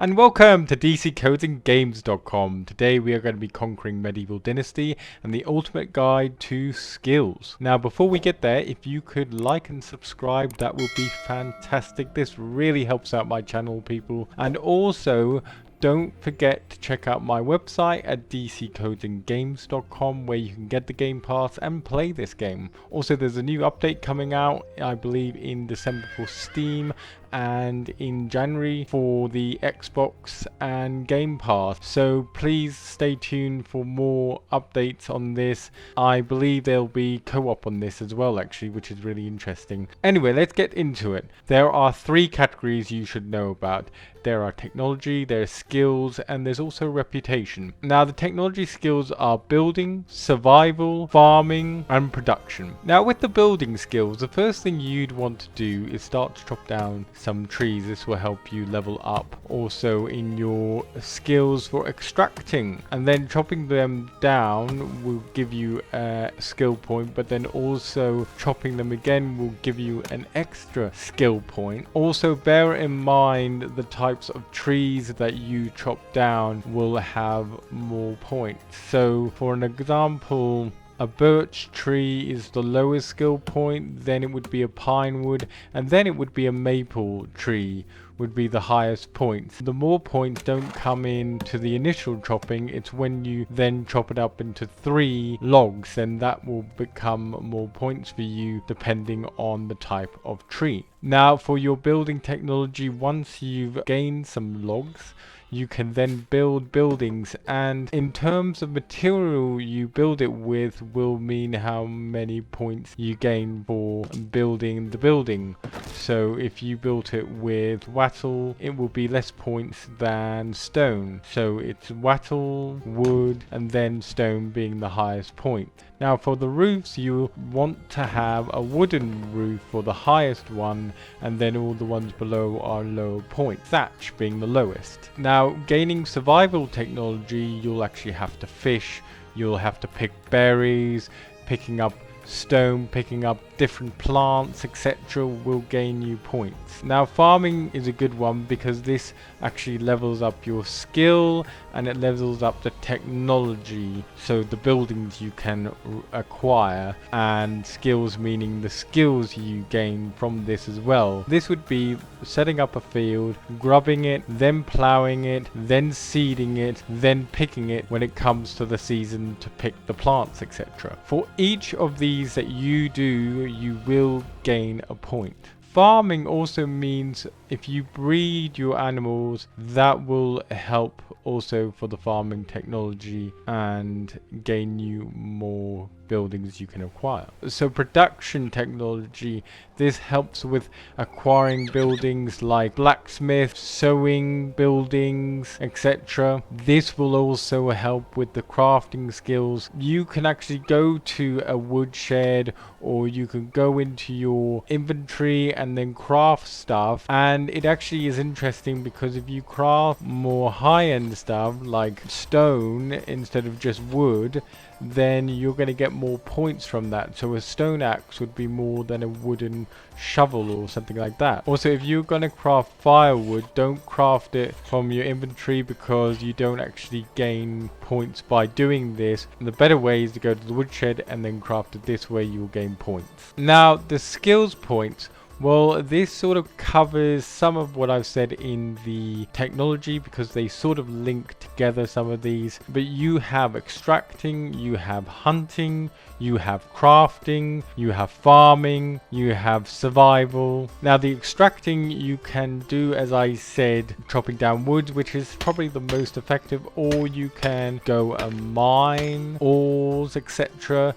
And welcome to DCCodingGames.com. Today we are going to be conquering Medieval Dynasty and the ultimate guide to skills. Now before we get there, if you could like and subscribe, that would be fantastic. This really helps out my channel, people. And also, don't forget to check out my website at DCCodingGames.com where you can get the Game Pass and play this game. Also, there's a new update coming out, I believe in December for Steam and in January for the Xbox and Game Pass. So please stay tuned for more updates on this. I believe there'll be co-op on this as well actually, which is really interesting. Anyway, let's get into it. There are three categories you should know about. There are technology, there's skills, and there's also reputation. Now the technology skills are building, survival, farming, and production. Now with the building skills, the first thing you'd want to do is start to chop down some trees. This will help you level up also in your skills for extracting, and then chopping them down will give you a skill point, but then also chopping them again will give you an extra skill point. Also bear in mind the types of trees that you chop down will have more points. So for an example, a birch tree is the lowest skill point, then it would be a pine wood, and then it would be a maple tree would be the highest points. The more points don't come in to the initial chopping, it's when you then chop it up into 3 logs, and that will become more points for you depending on the type of tree. Now for your building technology, once you've gained some logs, you can then build buildings, and in terms of material you build it with will mean how many points you gain for building the building. So if you built it with wattle, it will be less points than stone. So it's wattle, wood, and then stone being the highest point. Now for the roofs, you want to have a wooden roof for the highest one, and then all the ones below are lower points, thatch being the lowest. Now gaining survival technology, you'll actually have to fish, you'll have to pick berries, picking up stone, picking up different plants, etc. will gain you points. Now farming is a good one because this actually levels up your skill and it levels up the technology, so the buildings you can acquire, and skills meaning the skills you gain from this as well. This would be setting up a field, grubbing it, then ploughing it, then seeding it, then picking it when it comes to the season to pick the plants, etc. For each of these that you do, you will gain a point. Farming also means if you breed your animals, that will help also for the farming technology and gain you more buildings you can acquire. So production technology, this helps with acquiring buildings like blacksmith, sewing buildings, etc. This will also help with the crafting skills. You can actually go to a woodshed, or you can go into your inventory and then craft stuff, and it actually is interesting because if you craft more high-end stuff like stone instead of just wood, then you're going to get more points from that. So a stone axe would be more than a wooden shovel or something like that. Also, if you're going to craft firewood, don't craft it from your inventory because you don't actually gain points by doing this. And the better way is to go to the woodshed and then craft it this way, you will gain points. Now the skills points, well, this sort of covers some of what I've said in the technology because they sort of link together some of these. But you have extracting, you have hunting, you have crafting, you have farming, you have survival. Now the extracting you can do, as I said, chopping down wood, which is probably the most effective, or you can go and mine ores, etc.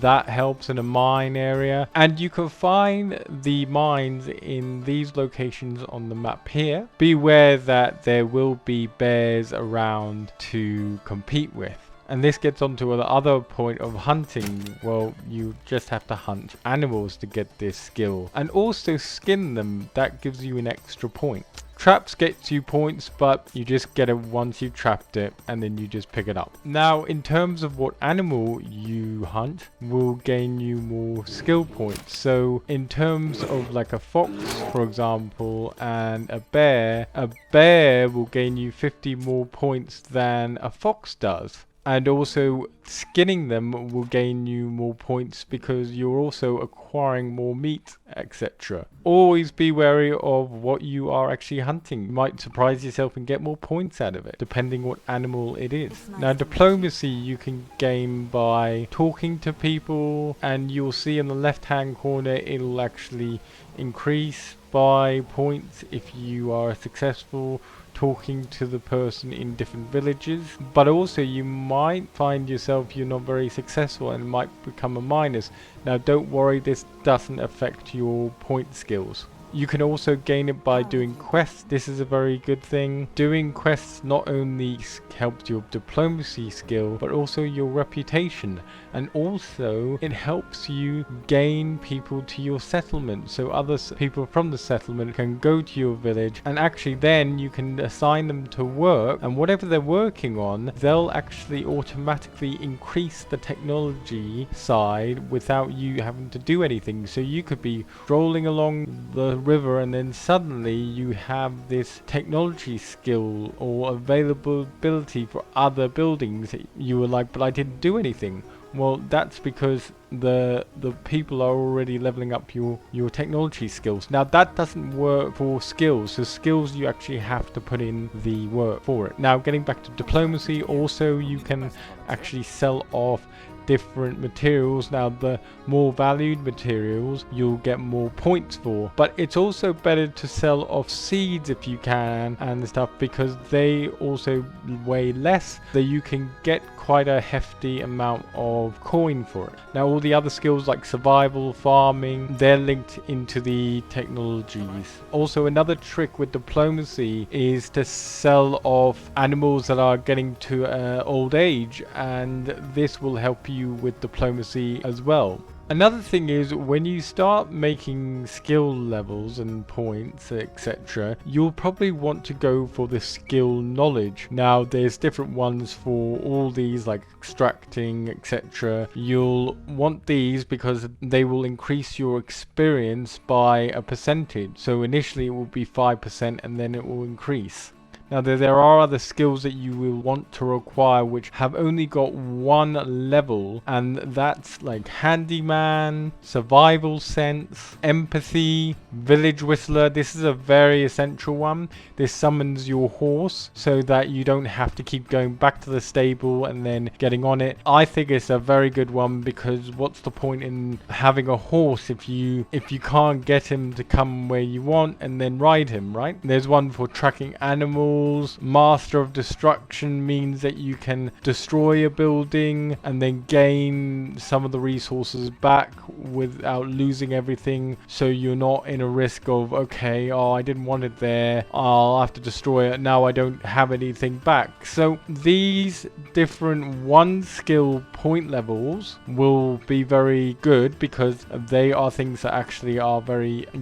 That helps in a mine area, and you can find the mines in these locations on the map here. Beware that there will be bears around to compete with. And this gets onto the other point of hunting. Well, you just have to hunt animals to get this skill, and also skin them. That gives you an extra point. Traps gets you points, but you just get it once you've trapped it, and then you just pick it up. Now, in terms of what animal you hunt, will gain you more skill points. So in terms of like a fox, for example, and a bear will gain you 50 more points than a fox does. And also skinning them will gain you more points because you're also acquiring more meat, etc. Always be wary of what you are actually hunting. You might surprise yourself and get more points out of it, depending what animal it is. Now, diplomacy you can gain by talking to people, and you'll see in the left hand corner it'll actually increase by points if you are successful talking to the person in different villages. But also you might find yourself you're not very successful and it might become a minus. Now don't worry, this doesn't affect your point skills. You can also gain it by doing quests. This is a very good thing. Doing quests not only helps your diplomacy skill, but also your reputation. And also it helps you gain people to your settlement. So other people from the settlement can go to your village, and actually then you can assign them to work. And whatever they're working on, they'll actually automatically increase the technology side without you having to do anything. So you could be strolling along the river and then suddenly you have this technology skill or availability for other buildings. You were like, but I didn't do anything. Well, that's because the people are already leveling up your technology skills. Now that doesn't work for skills. So skills you actually have to put in the work for it. Now getting back to diplomacy, also you can actually sell off different materials. Now the more valued materials you'll get more points for, but it's also better to sell off seeds if you can and stuff, because they also weigh less, that you can get quite a hefty amount of coin for it. Now all the other skills like survival, farming, they're linked into the technologies. Also another trick with diplomacy is to sell off animals that are getting to old age, and this will help you with diplomacy as well. Another thing is when you start making skill levels and points, etc., you'll probably want to go for the skill knowledge. Now there's different ones for all these like extracting, etc. You'll want these because they will increase your experience by a percentage. So initially it will be 5% and then it will increase. Now there are other skills that you will want to acquire which have only got one level, and that's like handyman, survival sense, empathy, village whistler. This is a very essential one. This summons your horse so that you don't have to keep going back to the stable and then getting on it. I think it's a very good one, because what's the point in having a horse if you can't get him to come where you want and then ride him, right? There's one for tracking animals. Master of Destruction means that you can destroy a building and then gain some of the resources back without losing everything, so you're not in a risk of, okay, oh, I didn't want it there, I'll have to destroy it, now I don't have anything back. So these different one skill point levels will be very good, because they are things that actually are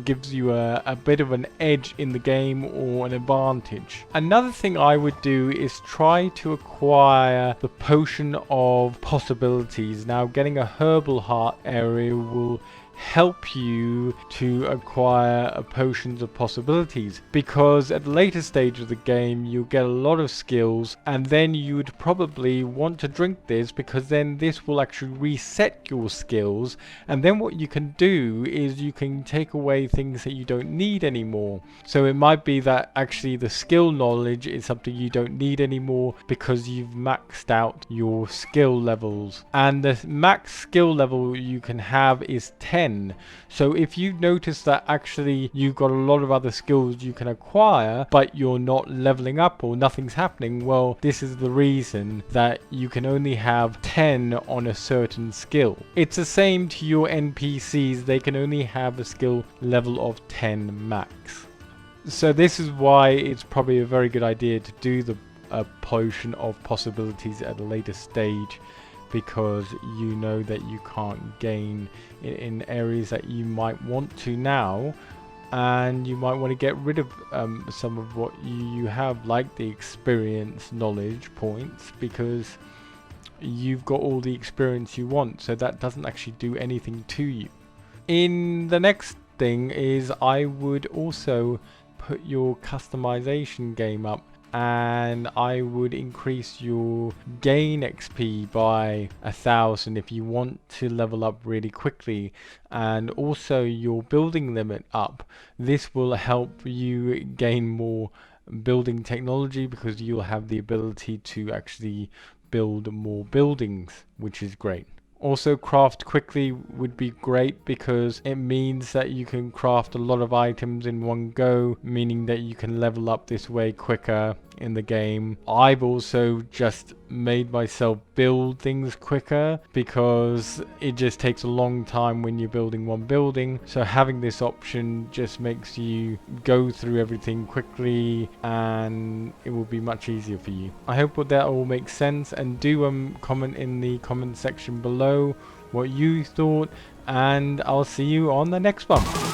gives you a bit of an edge in the game or an advantage. Another thing I would do is try to acquire the potion of possibilities. Now getting a herbal heart area will help you to acquire potions of possibilities, because at the later stage of the game you'll get a lot of skills, and then you would probably want to drink this, because then this will actually reset your skills, and then what you can do is you can take away things that you don't need anymore. So it might be that actually the skill knowledge is something you don't need anymore because you've maxed out your skill levels, and the max skill level you can have is 10. So if you notice that actually you've got a lot of other skills you can acquire but you're not leveling up or nothing's happening, well, this is the reason that you can only have 10 on a certain skill. It's the same to your NPCs, they can only have a skill level of 10 max. So this is why it's probably a very good idea to do the potion of possibilities at a later stage, because you know that you can't gain in areas that you might want to now, and you might want to get rid of some of what you have, like the experience knowledge points, because you've got all the experience you want, so that doesn't actually do anything to you. In the next thing is I would also put your customization game up, and I would increase your gain XP by 1,000 if you want to level up really quickly, and also your building limit up. This will help you gain more building technology because you'll have the ability to actually build more buildings, which is great. Also, craft quickly would be great because it means that you can craft a lot of items in one go, meaning that you can level up this way quicker in the game. I've also just made myself build things quicker because it just takes a long time when you're building one building. So having this option just makes you go through everything quickly, and it will be much easier for you. I hope that all makes sense, and do comment in the comment section below what you thought, and I'll see you on the next one.